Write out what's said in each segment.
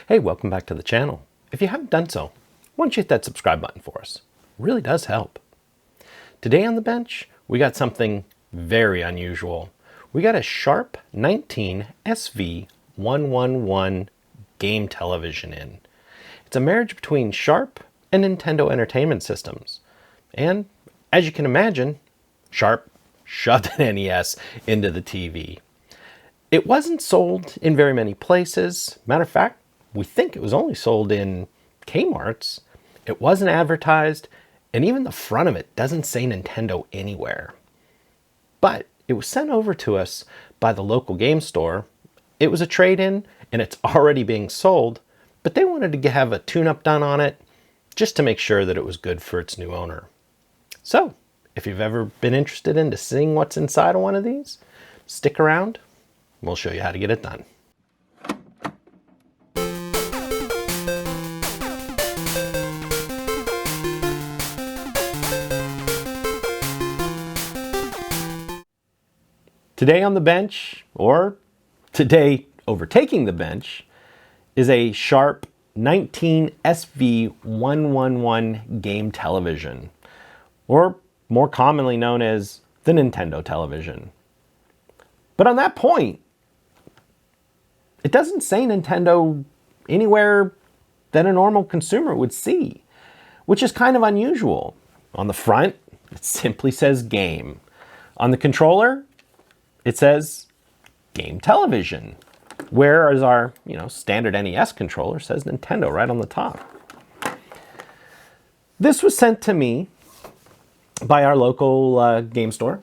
Hey, welcome back to the channel. If you haven't done so, why don't you hit that subscribe button for us? It really does help. Today on the bench, we got something very unusual. We got a Sharp 19SV111 game television in. It's a marriage between Sharp and Nintendo Entertainment Systems. And as you can imagine, Sharp shoved an NES into the TV. It wasn't sold in very many places. Matter of fact, we think it was only sold in Kmart's. It wasn't advertised, and even the front of it doesn't say Nintendo anywhere. But it was sent over to us by the local game store. It was a trade-in, and it's already being sold, but they wanted to have a tune-up done on it just to make sure that it was good for its new owner. So, if you've ever been interested in seeing what's inside of one of these, stick around. We'll show you how to get it done. Today on the bench, or today overtaking the bench, is a Sharp 19SV111 game television, or more commonly known as the Nintendo television. But on that point, it doesn't say Nintendo anywhere that a normal consumer would see, which is kind of unusual. On the front, it simply says game. On the controller, it says game television, whereas our standard NES controller says Nintendo right on the top. This was sent to me by our local game store,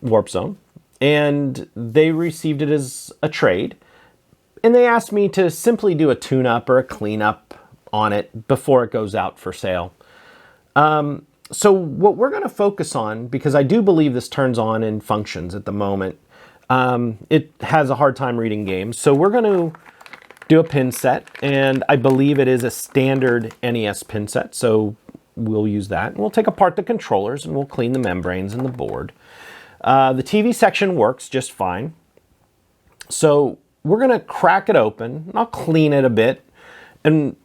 Warp Zone, and they received it as a trade, and they asked me to simply do a tune-up or a cleanup on it before it goes out for sale. So what we're going to focus on, because I do believe this turns on and functions at the moment, it has a hard time reading games, so we're going to do a pin set, and I believe it is a standard NES pin set, so we'll use that. We'll take apart the controllers and we'll clean the membranes and the board. The TV section works just fine. So we're going to crack it open. I'll clean it a bit. And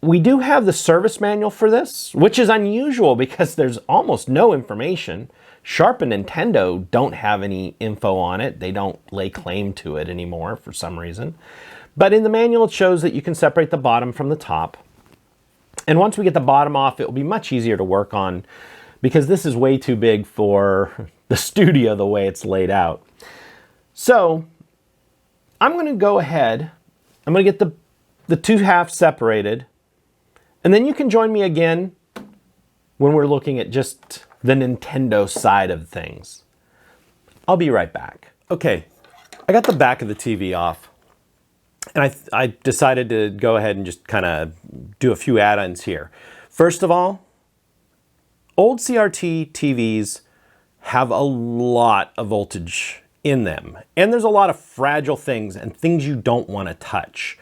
we do have the service manual for this, which is unusual because there's almost no information. Sharp and Nintendo don't have any info on it. They don't lay claim to it anymore for some reason. But in the manual, it shows that you can separate the bottom from the top. And once we get the bottom off, it will be much easier to work on because this is way too big for the studio the way it's laid out. So I'm going to go ahead. I'm going to get the two halves separated. And then you can join me again when we're looking at just the Nintendo side of things. I'll be right back. Okay, I got the back of the TV off. And I decided to go ahead and just kind of do a few add-ons here. First of all, old CRT TVs have a lot of voltage in them. And there's a lot of fragile things and things you don't want to touch.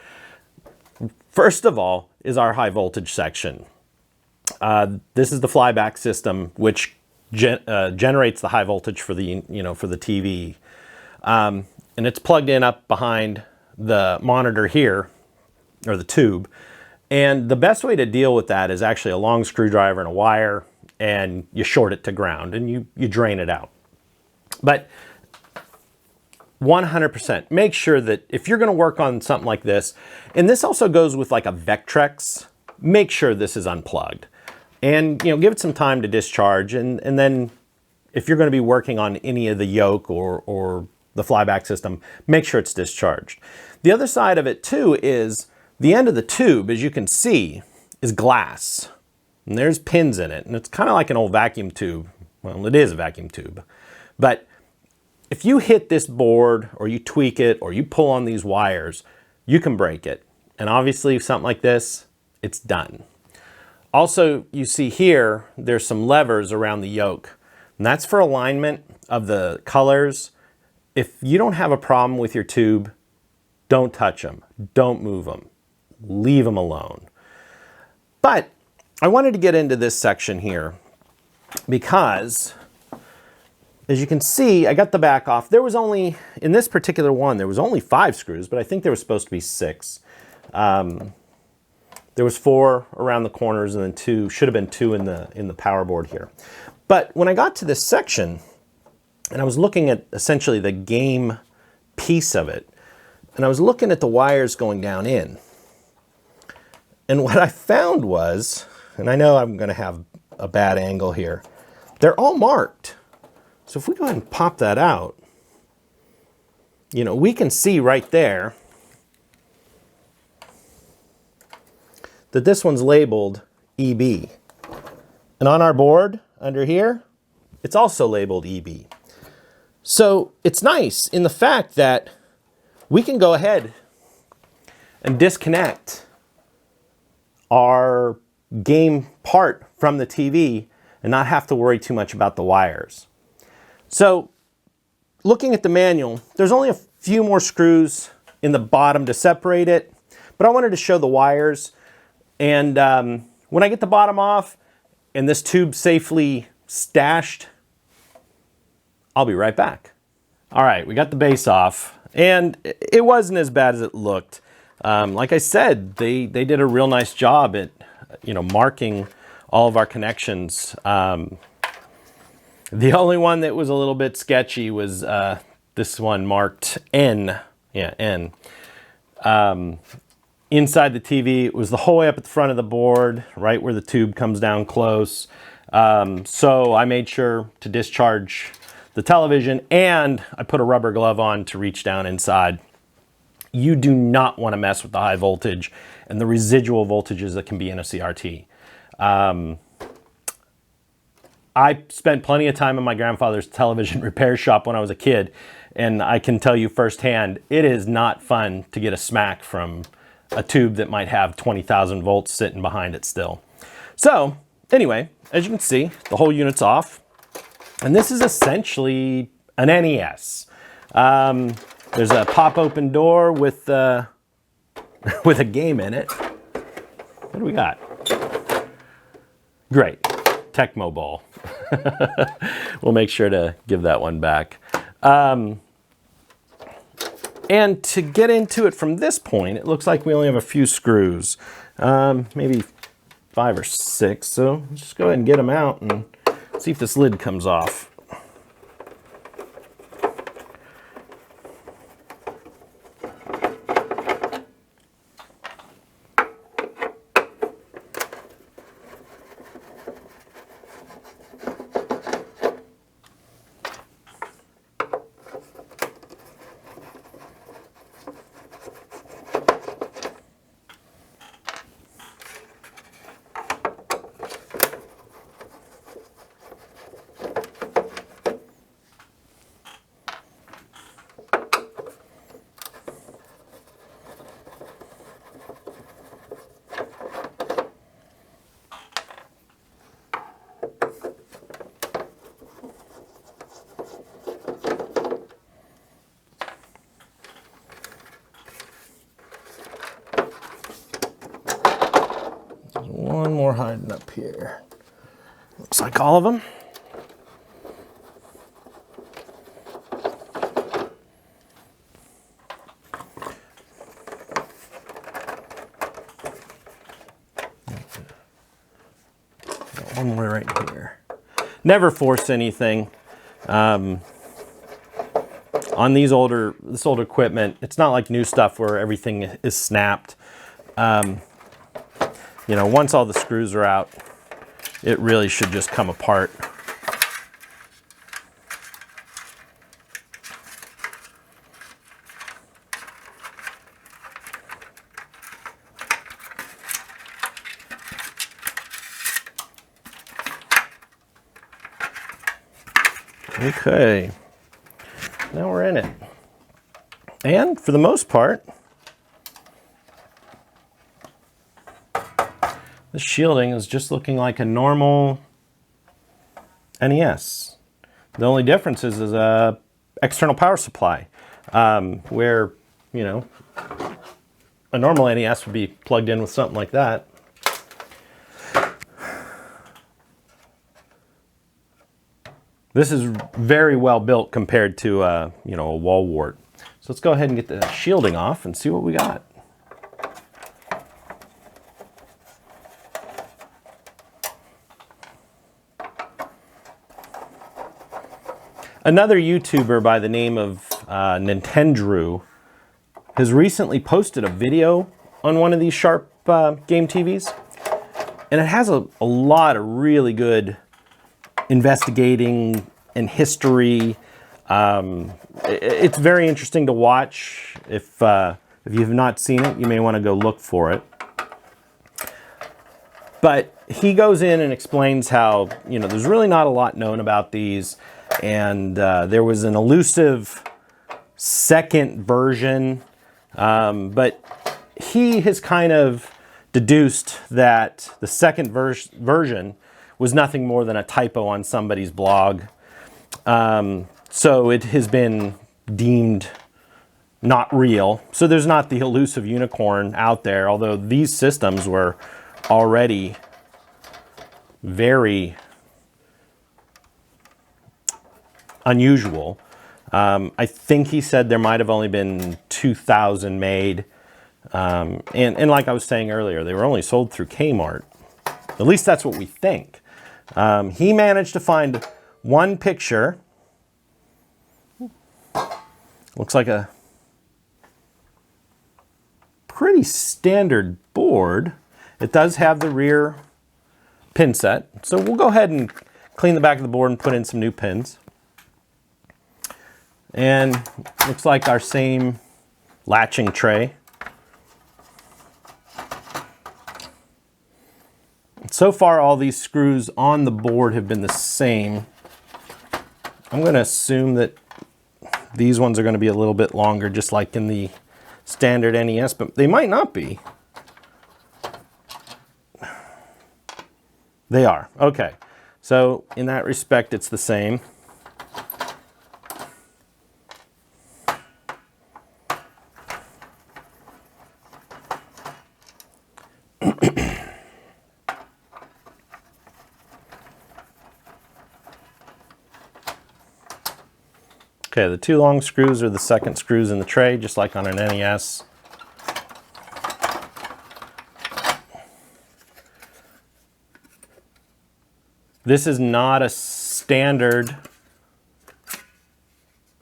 First of all is our high voltage section. This is the flyback system, which generates the high voltage for the for the TV, and it's plugged in up behind the monitor here, or the tube. And the best way to deal with that is actually a long screwdriver and a wire, and you short it to ground and you drain it out. But 100% make sure that if you're going to work on something like this, and this also goes with like a Vectrex, make sure this is unplugged. And give it some time to discharge, and then if you're going to be working on any of the yoke or the flyback system, make sure it's discharged. The other side of it too is the end of the tube, as you can see, is glass. And there's pins in it, and it's kind of like an old vacuum tube. Well, it is a vacuum tube. But if you hit this board, or you tweak it, or you pull on these wires, you can break it. And obviously, something like this, it's done. Also, you see here, there's some levers around the yoke. And that's for alignment of the colors. If you don't have a problem with your tube, don't touch them. Don't move them. Leave them alone. But I wanted to get into this section here because as you can see, I got the back off. There was only, in this particular one, there was only 5 screws, but I think there was supposed to be 6. There was 4 around the corners and then 2, should have been 2 in the power board here. But when I got to this section, and I was looking at essentially the game piece of it, and I was looking at the wires going down in, and what I found was, and I know I'm going to have a bad angle here, they're all marked. So if we go ahead and pop that out, you know, we can see right there that this one's labeled EB. And on our board under here, it's also labeled EB. So it's nice in the fact that we can go ahead and disconnect our game part from the TV and not have to worry too much about the wires. So looking at the manual, there's only a few more screws in the bottom to separate it, but I wanted to show the wires. And when I get the bottom off and this tube safely stashed, I'll be right back. All right, we got the base off, and it wasn't as bad as it looked. Like I said, they did a real nice job at, you know, marking all of our connections. The only one that was a little bit sketchy was this one marked N. Yeah, N. Inside the TV, it was the whole way up at the front of the board, right where the tube comes down close. So I made sure to discharge the television, and I put a rubber glove on to reach down inside. You do not want to mess with the high voltage and the residual voltages that can be in a CRT. I spent plenty of time in my grandfather's television repair shop when I was a kid, and I can tell you firsthand, it is not fun to get a smack from a tube that might have 20,000 volts sitting behind it still. So anyway, as you can see, the whole unit's off, and this is essentially an NES. There's a pop open door with a game in it. What do we got? Great, Tecmo Bowl. We'll make sure to give that one back. And to get into it from this point, it looks like we only have a few screws, maybe 5 or 6. So let's just go ahead and get them out and see if this lid comes off. One more hiding up here. Looks like all of them. Got one more right here. Never force anything. On this older equipment, it's not like new stuff where everything is snapped. You know, once all the screws are out, it really should just come apart. Okay, now we're in it. And for the most part, the shielding is just looking like a normal NES. The only difference is a external power supply, where, you know, a normal NES would be plugged in with something like that. This is very well built compared to you know, a wall wart. So let's go ahead and get the shielding off and see what we got. Another YouTuber by the name of Nintendo has recently posted a video on one of these Sharp game TVs. And it has a lot of really good investigating and history. It's very interesting to watch. If you have not seen it, you may want to go look for it. But he goes in and explains how, you know, there's really not a lot known about these. And there was an elusive second version. But he has kind of deduced that the second version was nothing more than a typo on somebody's blog. So it has been deemed not real. So there's not the elusive unicorn out there, although these systems were already very unusual. I think he said there might have only been 2,000 made. And like I was saying earlier, they were only sold through Kmart. At least that's what we think. He managed to find one picture. Looks like a pretty standard board. It does have the rear pin set. So we'll go ahead and clean the back of the board and put in some new pins. And looks like our same latching tray. So far, all these screws on the board have been the same. I'm going to assume that these ones are going to be a little bit longer, just like in the standard NES, but they might not be. They are. Okay. So in that respect, it's the same. Okay, the two long screws are the second screws in the tray, just like on an NES. This is not a standard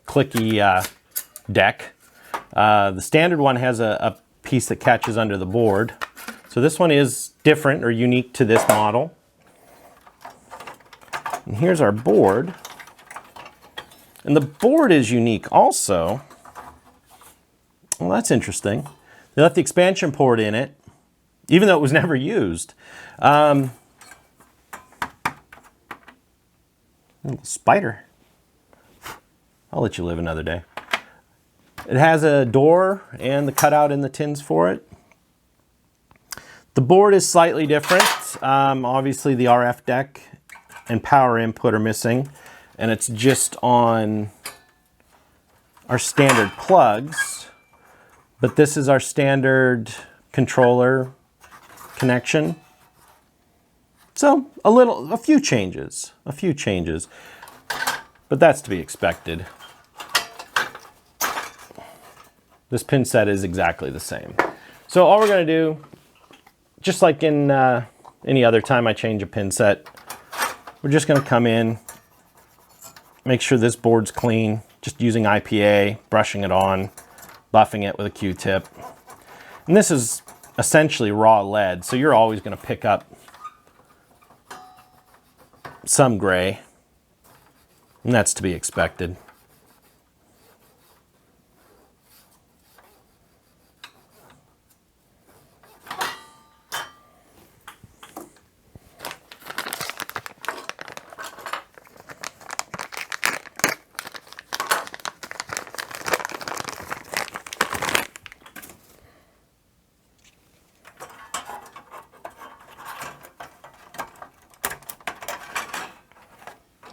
clicky deck. The standard one has a piece that catches under the board. So this one is different or unique to this model. And here's our board. And the board is unique also. Well, that's interesting. They left the expansion port in it, even though it was never used. Spider. I'll let you live another day. It has a door and the cutout in the tins for it. The board is slightly different. Obviously the RF deck and power input are missing. And it's just on our standard plugs, but this is our standard controller connection. So a few changes, but that's to be expected. This pin set is exactly the same. So all we're gonna do, just like in any other time I change a pin set, we're just gonna come in, make sure this board's clean, just using IPA, brushing it on, buffing it with a Q-tip. And this is essentially raw lead, so you're always going to pick up some gray, and that's to be expected.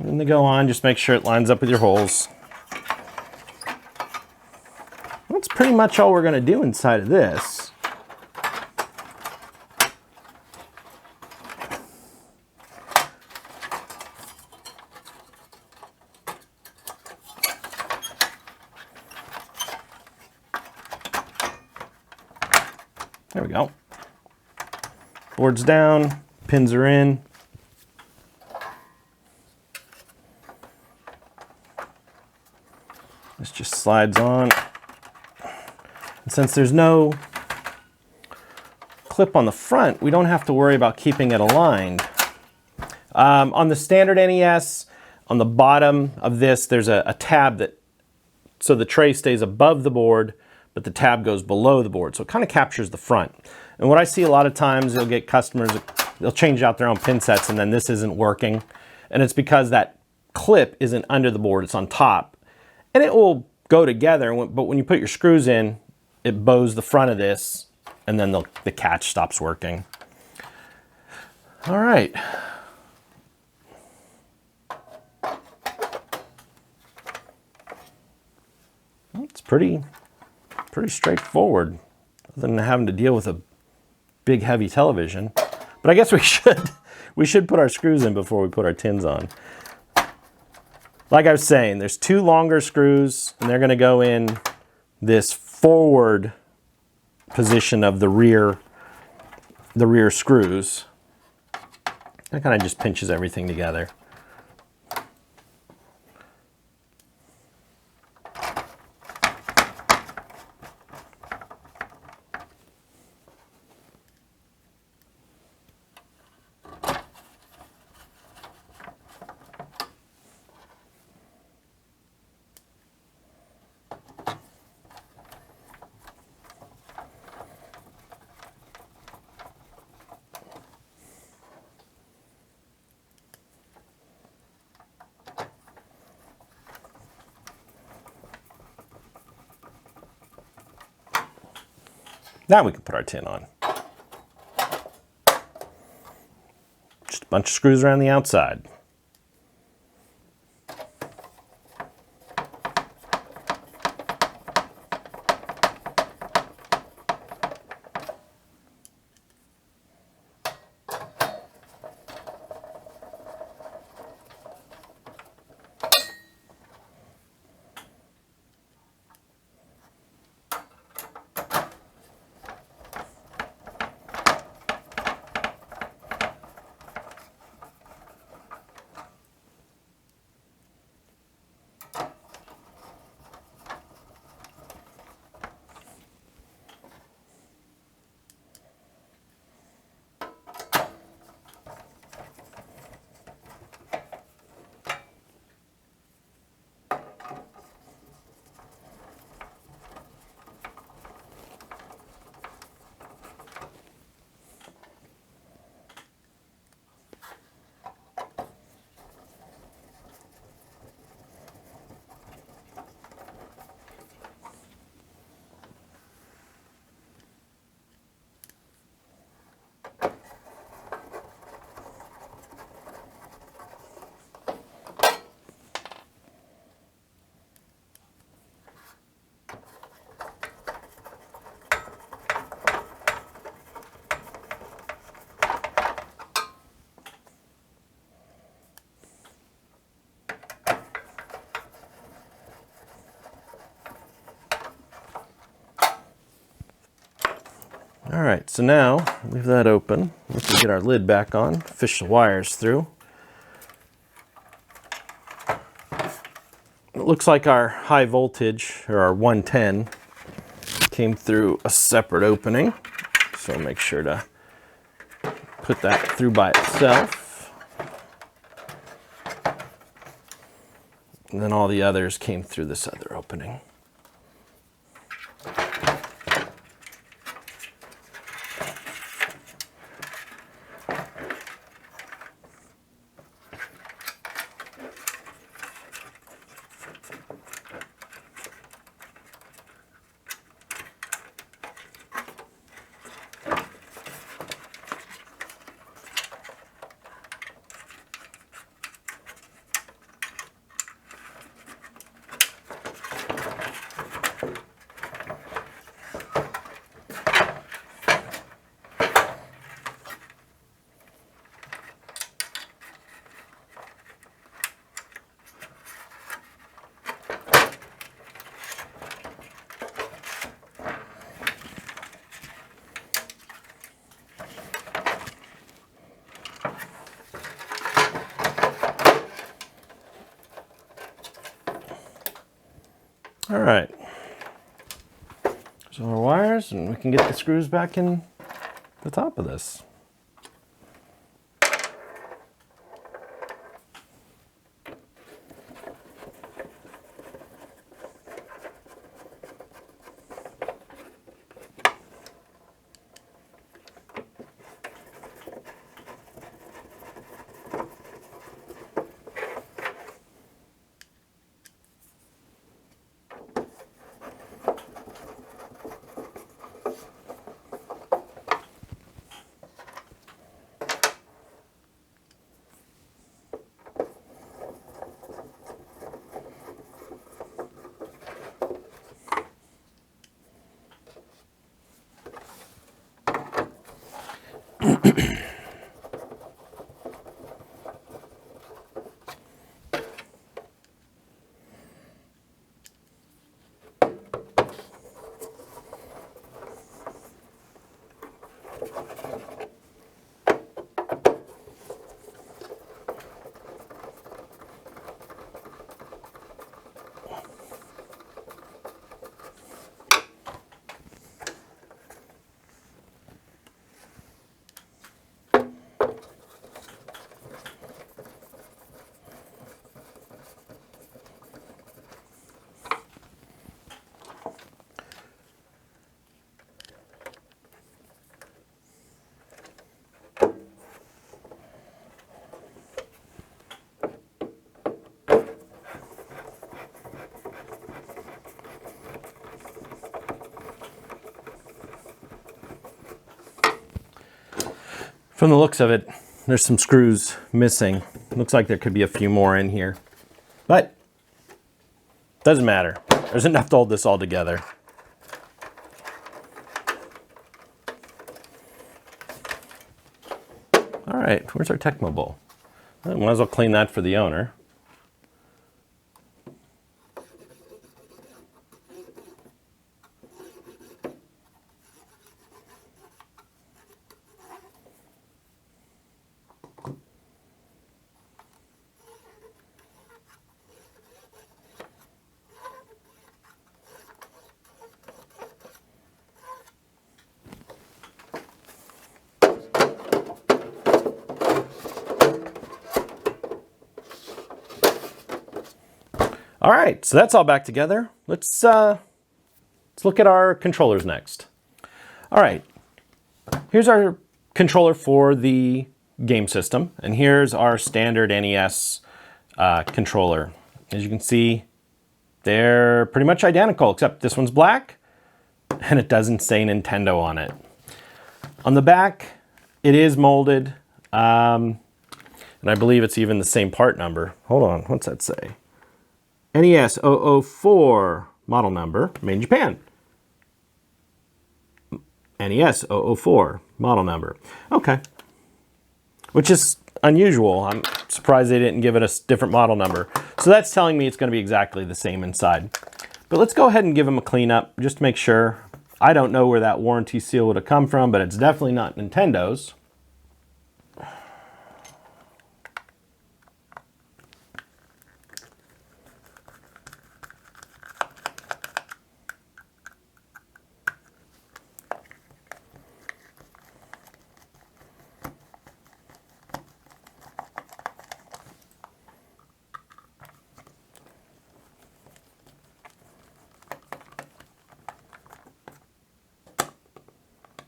When they go on, just make sure it lines up with your holes. That's pretty much all we're going to do inside of this. There we go. Board's down, pins are in. This just slides on. And since there's no clip on the front, we don't have to worry about keeping it aligned. On the standard NES, on the bottom of this, there's a tab that, so the tray stays above the board, but the tab goes below the board. So it kind of captures the front. And what I see a lot of times, you'll get customers, they'll change out their own pin sets and then this isn't working. And it's because that clip isn't under the board, it's on top. And it will go together, but when you put your screws in, it bows the front of this and then the catch stops working. All right. It's pretty straightforward, other than having to deal with a big heavy television. But I guess we should put our screws in before we put our tins on. Like I was saying, there's two longer screws and they're going to go in this forward position of the rear screws. That kind of just pinches everything together. Now we can put our tin on. Just a bunch of screws around the outside. All right, so now leave that open. We can get our lid back on, fish the wires through. It looks like our high voltage, or our 110, came through a separate opening. So make sure to put that through by itself. And then all the others came through this other opening. All right. So our wires, and we can get the screws back in the top of this. From the looks of it, there's some screws missing. Looks like there could be a few more in here, but doesn't matter. There's enough to hold this all together. All right, where's our Tecmo bowl? I might as well clean that for the owner. All right, so that's all back together. Let's look at our controllers next. All right, here's our controller for the game system, and here's our standard NES controller. As you can see, they're pretty much identical, except this one's black, and it doesn't say Nintendo on it. On the back, it is molded, and I believe it's even the same part number. Hold on, what's that say? NES 004 model number, made in Japan. NES 004 model number. Okay. Which is unusual. I'm surprised they didn't give it a different model number. So that's telling me it's going to be exactly the same inside. But let's go ahead and give them a cleanup just to make sure. I don't know where that warranty seal would have come from, but it's definitely not Nintendo's.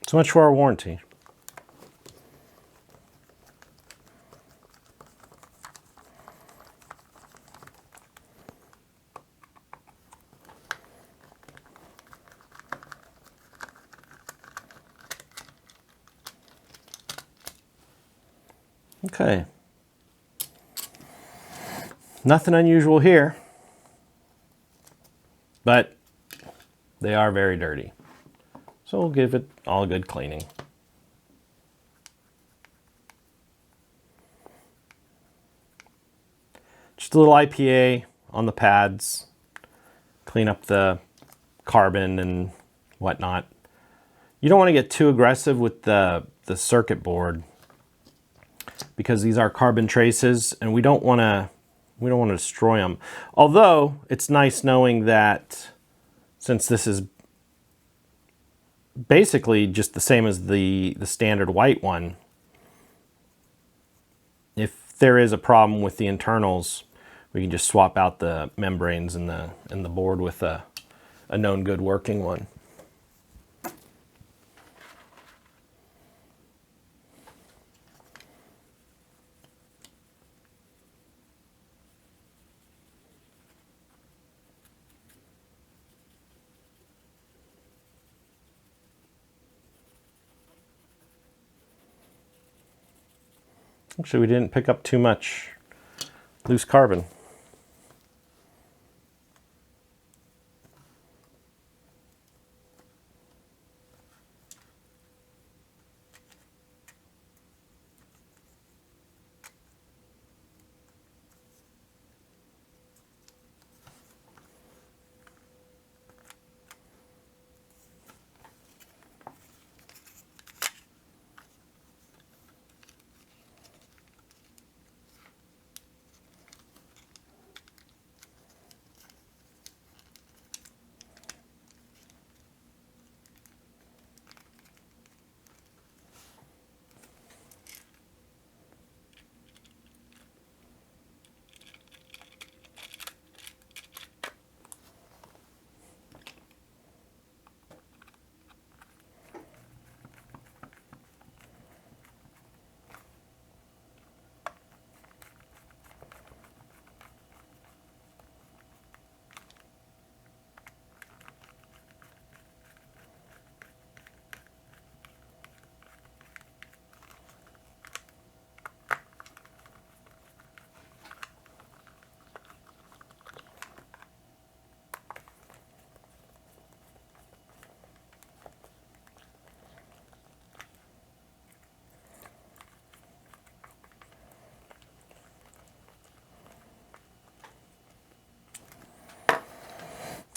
So much for our warranty. Okay. Nothing unusual here, but they are very dirty. So we'll give it all a good cleaning. Just a little IPA on the pads, clean up the carbon and whatnot. You don't want to get too aggressive with the circuit board because these are carbon traces and we don't want to We don't want to destroy them. Although, it's nice knowing that since this is basically just the same as the standard white one, if there is a problem with the internals, we can just swap out the membranes in the board with a known good working one. Actually, we didn't pick up too much loose carbon.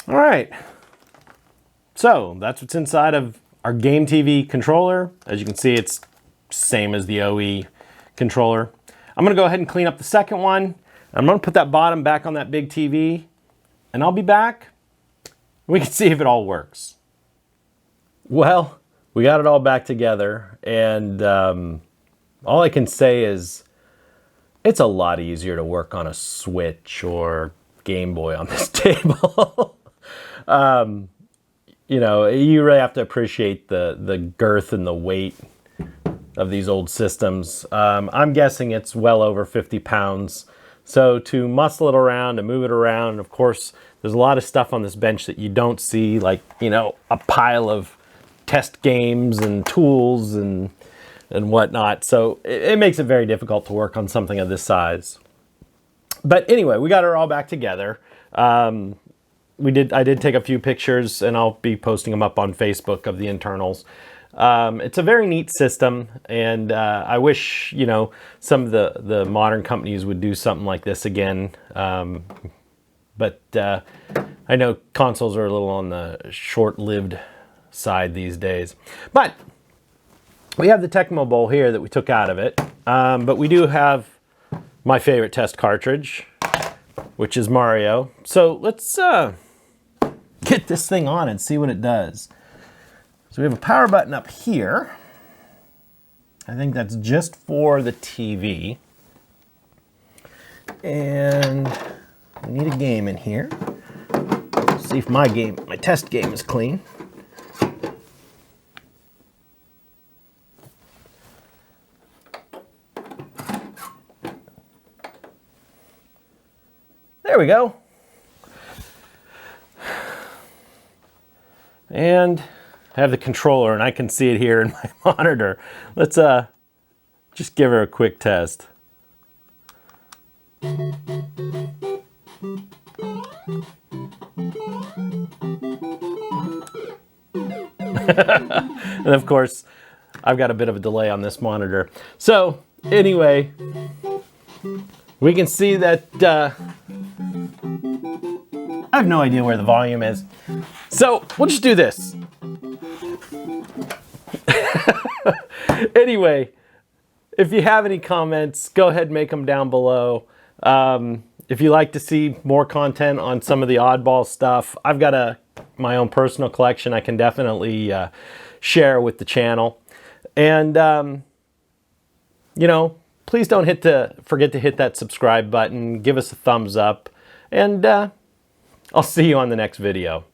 All right, so that's what's inside of our Game TV controller. As you can see, it's same as the OE controller. I'm gonna go ahead and clean up the second one. I'm gonna put that bottom back on that big TV, and I'll be back. We can see if it all works. Well, we got it all back together, and all I can say is it's a lot easier to work on a Switch or Game Boy on this table. You know, you really have to appreciate the girth and the weight of these old systems. I'm guessing it's well over 50 pounds. So to muscle it around and move it around, and of course, there's a lot of stuff on this bench that you don't see, like, you know, a pile of test games and tools and whatnot. So it makes it very difficult to work on something of this size. But anyway, we got it all back together. I did take a few pictures, and I'll be posting them up on Facebook of the internals. It's a very neat system, and I wish, you know, some of the modern companies would do something like this again. But I know consoles are a little on the short-lived side these days. But we have the Tecmo Bowl here that we took out of it. But we do have my favorite test cartridge, which is Mario. So let's get this thing on and see what it does. So we have a power button up here. I think that's just for the TV. And we need a game in here. Let's see if my test game is clean. There we go. And I have the controller, and I can see it here in my monitor. Let's just give her a quick test. And of course, I've got a bit of a delay on this monitor. So anyway, we can see that I have no idea where the volume is. So we'll just do this. Anyway, if you have any comments, go ahead and make them down below. if you like to see more content on some of the oddball stuff, I've got my own personal collection I can definitely share with the channel. And, you know, please don't forget to hit that subscribe button, give us a thumbs up, and I'll see you on the next video.